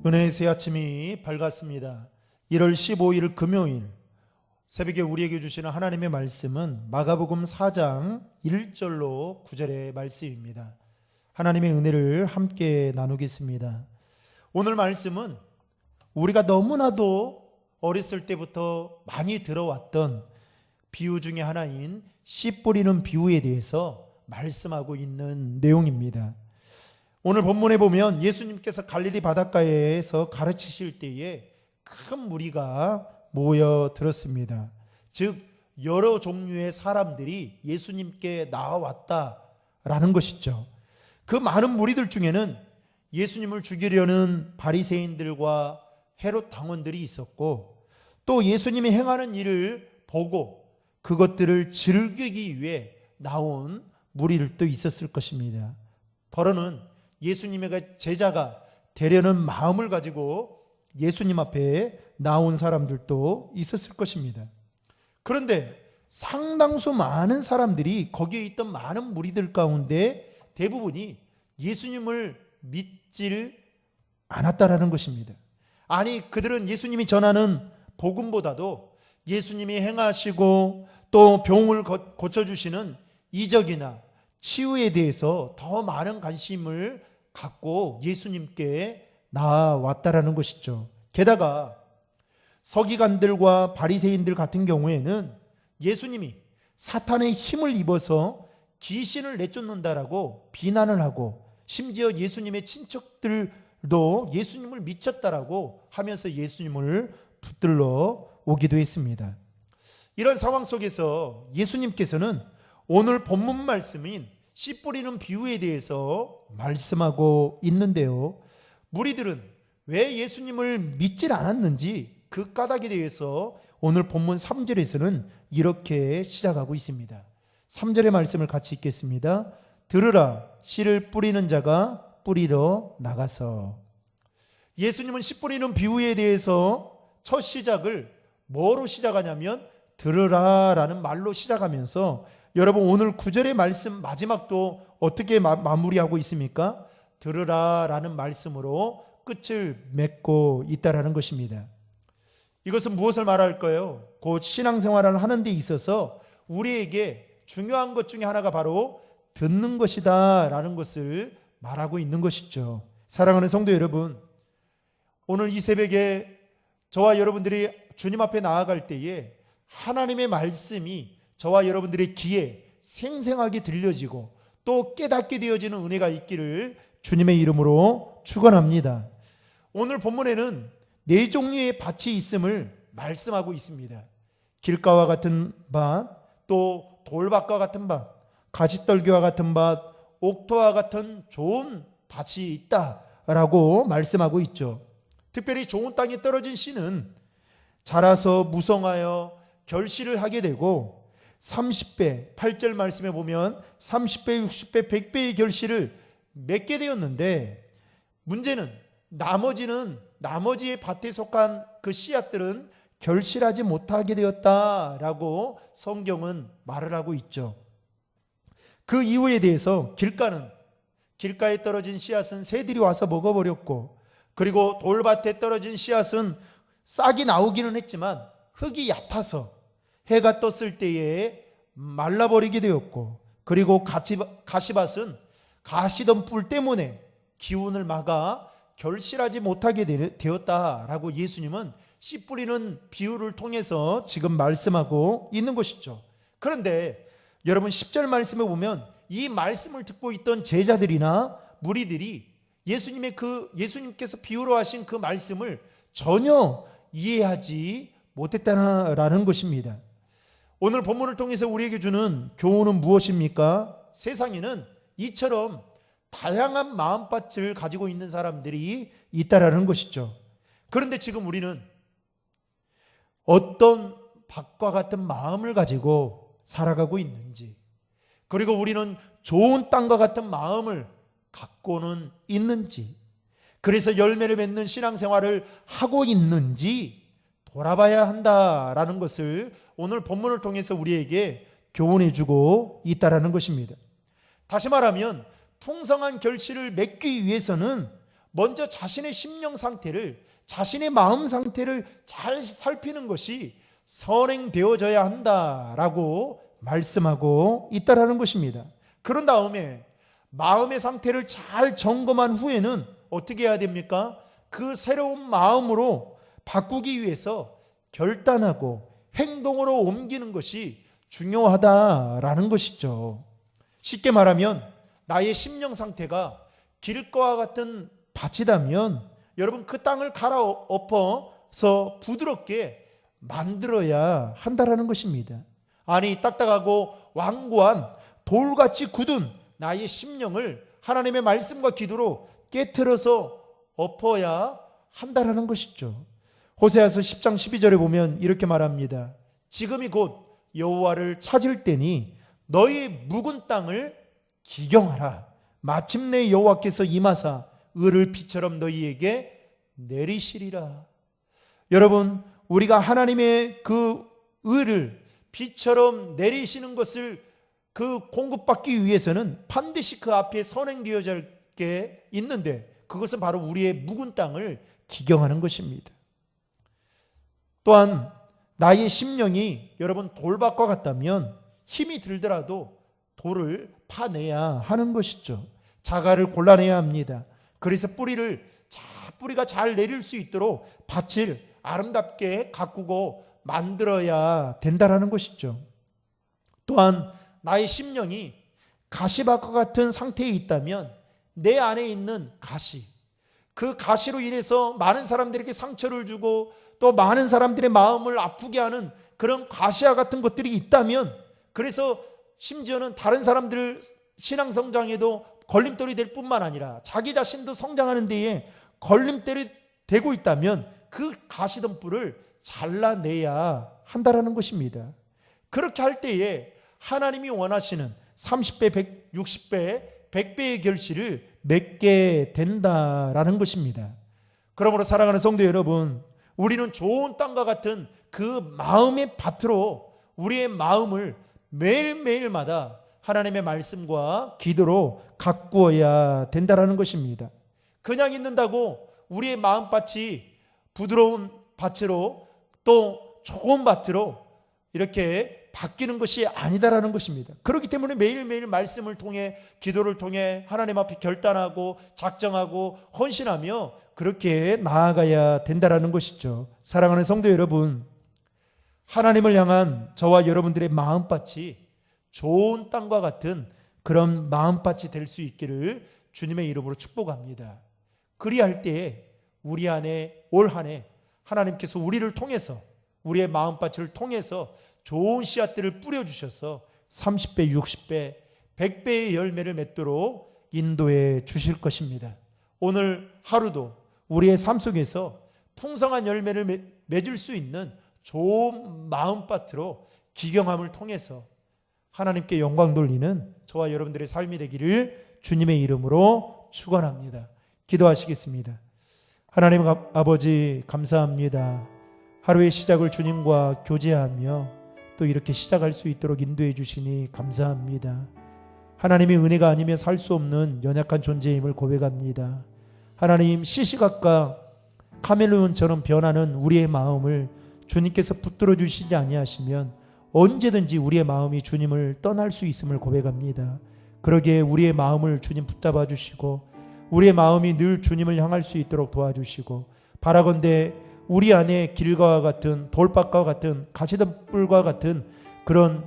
은혜의 새 아침이 밝았습니다. 1월 15일 금요일 새벽에 우리에게 주시는 하나님의 말씀은 마가복음 4장 1절로 9절의 말씀입니다. 하나님의 은혜를 함께 나누겠습니다. 오늘 말씀은 우리가 너무나도 어렸을 때부터 많이 들어왔던 비유 중에 하나인 씨 뿌리는 비유에 대해서 말씀하고 있는 내용입니다. 오늘 본문에 보면 예수님께서 갈릴리 바닷가에서 가르치실 때에 큰 무리가 모여들었습니다. 즉 여러 종류의 사람들이 예수님께 나와왔다라는 것이죠. 그 많은 무리들 중에는 예수님을 죽이려는 바리새인들과 헤롯 당원들이 있었고, 또 예수님이 행하는 일을 보고 그것들을 즐기기 위해 나온 무리들도 있었을 것입니다. 더러는 예수님의 제자가 되려는 마음을 가지고 예수님 앞에 나온 사람들도 있었을 것입니다. 그런데 상당수 많은 사람들이 거기에 있던 많은 무리들 가운데 대부분이 예수님을 믿질 않았다라는 것입니다. 아니, 그들은 예수님이 전하는 복음보다도 예수님이 행하시고 또 병을 고쳐주시는 이적이나 치유에 대해서 더 많은 관심을 갖고 예수님께 나왔다라는 것이죠. 게다가 서기관들과 바리새인들 같은 경우에는 예수님이 사탄의 힘을 입어서 귀신을 내쫓는다라고 비난을 하고, 심지어 예수님의 친척들도 예수님을 미쳤다라고 하면서 예수님을 붙들러 오기도 했습니다. 이런 상황 속에서 예수님께서는 오늘 본문 말씀인 씨 뿌리는 비유에 대해서 말씀하고 있는데요, 무리들은 왜 예수님을 믿질 않았는지 그 까닭에 대해서 오늘 본문 3절에서는 이렇게 시작하고 있습니다. 3절의 말씀을 같이 읽겠습니다. 들으라, 씨를 뿌리는 자가 뿌리러 나가서. 예수님은 씨 뿌리는 비유에 대해서 첫 시작을 뭐로 시작하냐면 들으라 라는 말로 시작하면서, 여러분 오늘 9절의 말씀 마지막도 어떻게 마무리하고 있습니까? 들으라 라는 말씀으로 끝을 맺고 있다라는 것입니다. 이것은 무엇을 말할까요? 곧 신앙생활을 하는 데 있어서 우리에게 중요한 것 중에 하나가 바로 듣는 것이다 라는 것을 말하고 있는 것이죠. 사랑하는 성도 여러분, 오늘 이 새벽에 저와 여러분들이 주님 앞에 나아갈 때에 하나님의 말씀이 저와 여러분들의 귀에 생생하게 들려지고 또 깨닫게 되어지는 은혜가 있기를 주님의 이름으로 축원합니다. 오늘 본문에는 네 종류의 밭이 있음을 말씀하고 있습니다. 길가와 같은 밭, 또 돌밭과 같은 밭, 가시떨기와 같은 밭, 옥토와 같은 좋은 밭이 있다라고 말씀하고 있죠. 특별히 좋은 땅에 떨어진 씨는 자라서 무성하여 결실을 하게 되고 30배, 8절 말씀에 보면 30배, 60배, 100배의 결실을 맺게 되었는데, 문제는 나머지의 밭에 속한 그 씨앗들은 결실하지 못하게 되었다라고 성경은 말을 하고 있죠. 그 이유에 대해서 길가에 떨어진 씨앗은 새들이 와서 먹어버렸고, 그리고 돌밭에 떨어진 씨앗은 싹이 나오기는 했지만 흙이 얕아서 해가 떴을 때에 말라버리게 되었고, 그리고 가시밭은 가시던 뿔 때문에 기운을 막아 결실하지 못하게 되었다라고 예수님은 씨 뿌리는 비유를 통해서 지금 말씀하고 있는 것이죠. 그런데 여러분 10절 말씀에 보면 이 말씀을 듣고 있던 제자들이나 무리들이 예수님께서 비유로 하신 그 말씀을 전혀 이해하지 못했다라는 것입니다. 오늘 본문을 통해서 우리에게 주는 교훈은 무엇입니까? 세상에는 이처럼 다양한 마음밭을 가지고 있는 사람들이 있다라는 것이죠. 그런데 지금 우리는 어떤 밭과 같은 마음을 가지고 살아가고 있는지, 그리고 우리는 좋은 땅과 같은 마음을 갖고는 있는지, 그래서 열매를 맺는 신앙생활을 하고 있는지 돌아봐야 한다라는 것을 오늘 본문을 통해서 우리에게 교훈해 주고 있다라는 것입니다. 다시 말하면 풍성한 결실을 맺기 위해서는 먼저 자신의 심령 상태를, 자신의 마음 상태를 잘 살피는 것이 선행되어져야 한다라고 말씀하고 있다라는 것입니다. 그런 다음에 마음의 상태를 잘 점검한 후에는 어떻게 해야 됩니까? 그 새로운 마음으로 바꾸기 위해서 결단하고 행동으로 옮기는 것이 중요하다라는 것이죠. 쉽게 말하면 나의 심령 상태가 길가와 같은 밭이라면 여러분 그 땅을 갈아엎어서 부드럽게 만들어야 한다라는 것입니다. 아니 딱딱하고 완고한 돌같이 굳은 나의 심령을 하나님의 말씀과 기도로 깨트려서 엎어야 한다라는 것이죠. 호세아서 10장 12절에 보면 이렇게 말합니다. 지금이 곧 여호와를 찾을 때니 너희 묵은 땅을 기경하라. 마침내 여호와께서 임하사 을을 비처럼 너희에게 내리시리라. 여러분, 우리가 하나님의 그 을을 비처럼 내리시는 것을 그 공급받기 위해서는 반드시 그 앞에 선행되어질 게 있는데 그것은 바로 우리의 묵은 땅을 기경하는 것입니다. 또한 나의 심령이 여러분 돌밭과 같다면 힘이 들더라도 돌을 파내야 하는 것이죠. 자갈을 골라내야 합니다. 그래서 뿌리가 잘 내릴 수 있도록 밭을 아름답게 가꾸고 만들어야 된다라는 것이죠. 또한 나의 심령이 가시밭과 같은 상태에 있다면 내 안에 있는 가시, 그 가시로 인해서 많은 사람들에게 상처를 주고 또 많은 사람들의 마음을 아프게 하는 그런 가시와 같은 것들이 있다면, 그래서 심지어는 다른 사람들 신앙 성장에도 걸림돌이 될 뿐만 아니라 자기 자신도 성장하는 데에 걸림돌이 되고 있다면 그 가시덤불을 잘라내야 한다라는 것입니다. 그렇게 할 때에 하나님이 원하시는 30배, 60배, 100배의 결실을 맺게 된다라는 것입니다. 그러므로 사랑하는 성도 여러분, 우리는 좋은 땅과 같은 그 마음의 밭으로 우리의 마음을 매일매일마다 하나님의 말씀과 기도로 가꾸어야 된다라는 것입니다. 그냥 있는다고 우리의 마음밭이 부드러운 밭으로 또 좋은 밭으로 이렇게 바뀌는 것이 아니다라는 것입니다. 그렇기 때문에 매일매일 말씀을 통해 기도를 통해 하나님 앞에 결단하고 작정하고 헌신하며 그렇게 나아가야 된다라는 것이죠. 사랑하는 성도 여러분, 하나님을 향한 저와 여러분들의 마음밭이 좋은 땅과 같은 그런 마음밭이 될 수 있기를 주님의 이름으로 축복합니다. 그리할 때에 우리 안에 올 한 해 하나님께서 우리를 통해서, 우리의 마음밭을 통해서 좋은 씨앗들을 뿌려주셔서 30배, 60배, 100배의 열매를 맺도록 인도해 주실 것입니다. 오늘 하루도 우리의 삶 속에서 풍성한 열매를 맺을 수 있는 좋은 마음밭으로 기경함을 통해서 하나님께 영광 돌리는 저와 여러분들의 삶이 되기를 주님의 이름으로 축원합니다. 기도하시겠습니다. 하나님 아버지 감사합니다. 하루의 시작을 주님과 교제하며 또 이렇게 시작할 수 있도록 인도해 주시니 감사합니다. 하나님의 은혜가 아니면 살 수 없는 연약한 존재임을 고백합니다. 하나님, 시시각각 카멜레온처럼 변하는 우리의 마음을 주님께서 붙들어 주시지 아니하시면 언제든지 우리의 마음이 주님을 떠날 수 있음을 고백합니다. 그러기에 우리의 마음을 주님 붙잡아 주시고 우리의 마음이 늘 주님을 향할 수 있도록 도와주시고, 바라건대 우리 안에 길과 같은 돌밭과 같은 가시덤불과 같은 그런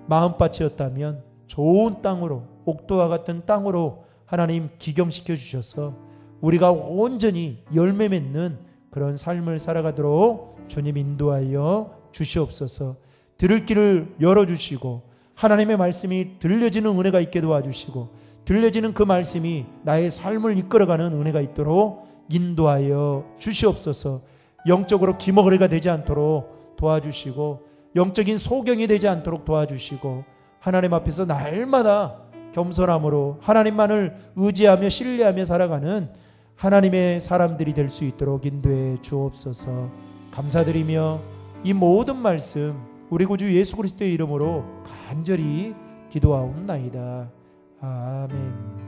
마음밭이었다면 좋은 땅으로, 옥도와 같은 땅으로 하나님 기경시켜 주셔서 우리가 온전히 열매 맺는 그런 삶을 살아가도록 주님 인도하여 주시옵소서. 들을 길을 열어주시고 하나님의 말씀이 들려지는 은혜가 있게 도와주시고 들려지는 그 말씀이 나의 삶을 이끌어가는 은혜가 있도록 인도하여 주시옵소서. 영적으로 기머거리가 되지 않도록 도와주시고 영적인 소경이 되지 않도록 도와주시고 하나님 앞에서 날마다 겸손함으로 하나님만을 의지하며 신뢰하며 살아가는 하나님의 사람들이 될 수 있도록 인도해 주옵소서. 감사드리며 이 모든 말씀 우리 구주 예수 그리스도의 이름으로 간절히 기도하옵나이다. 아멘.